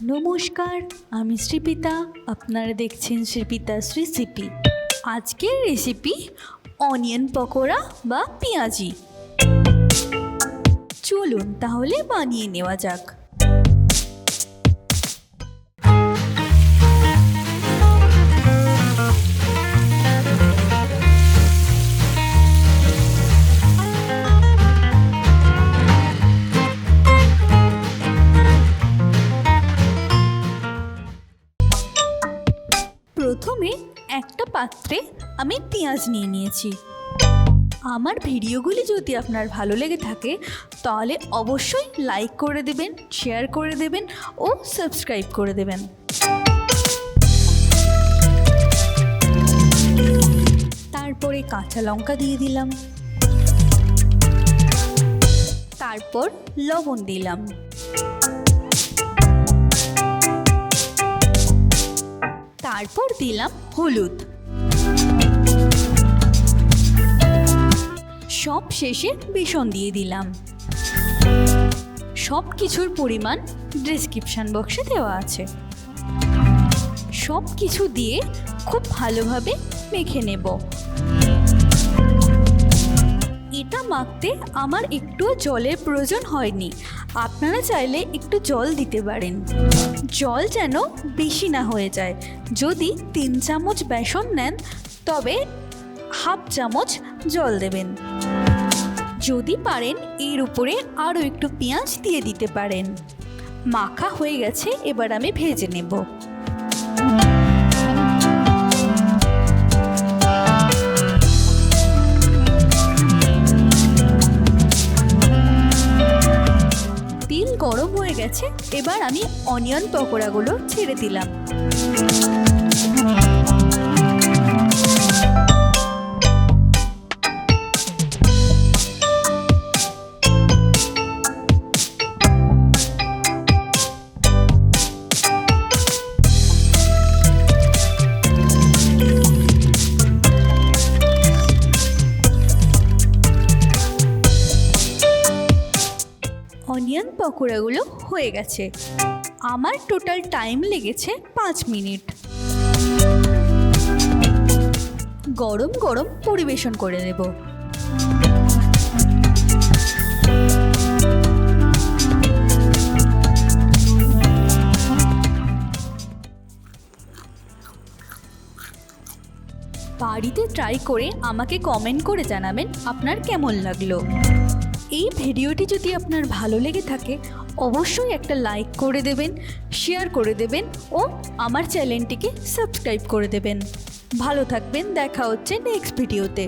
নমস্কার, আমি শ্রীপিতা। আপনারা দেখছেন শ্রীপিতাস রেসিপি। আজকের রেসিপি অনিয়ন পকোড়া বা পেঁয়াজি। চলুন তাহলে বানিয়ে নেওয়া যাক। প্রথমে একটা পাত্রে আমি পেঁয়াজ নিয়ে নিয়েছি। আমার ভিডিওগুলি যদি আপনার ভালো লেগে থাকে তাহলে অবশ্যই লাইক করে দেবেন, শেয়ার করে দেবেন ও সাবস্ক্রাইব করে দেবেন। তারপরে কাঁচা লঙ্কা দিয়ে দিলাম, তারপর লবণ দিলাম, তারপর দিলাম হলুদ, সব শেষে বেসন দিয়ে দিলাম। সব কিছুর পরিমাণ ডেসক্রিপশন বক্সে দেওয়া আছে। সব কিছু দিয়ে খুব ভালোভাবে মেখে নেব। এটা মাখতে আমার একটু জলের প্রয়োজন হয়নি। আপনারা চাইলে একটু জল দিতে পারেন। জল যেন বেশি না হয়ে যায়। যদি 3 চামচ বেসন নেন তবে হাফ চামচ জল দেবেন। যদি পারেন এর উপরে আরও একটু পেঁয়াজ দিয়ে দিতে পারেন। মাখা হয়ে গেছে, এবার আমি ভেজে নেব। তেল গরম হয়ে গেছে, এবার আমি অনিয়ন পকোড়াগুলো ছেড়ে দিলাম। অনিয়ন পকোড়াগুলো হয়ে গেছে। আমার টোটাল টাইম লেগেছে 5 মিনিট। গরম গরম পরিবেশন করে নেব। বাড়িতে ট্রাই করে আমাকে কমেন্ট করে জানাবেন আপনার কেমন লাগলো। এই ভিডিওটি যদি আপনার ভালো লেগে থাকে অবশ্যই একটা লাইক করে দেবেন, শেয়ার করে দেবেন ও আমার চ্যানেলটিকে সাবস্ক্রাইব করে দেবেন। ভালো থাকবেন, দেখা হচ্ছে নেক্সট ভিডিওতে।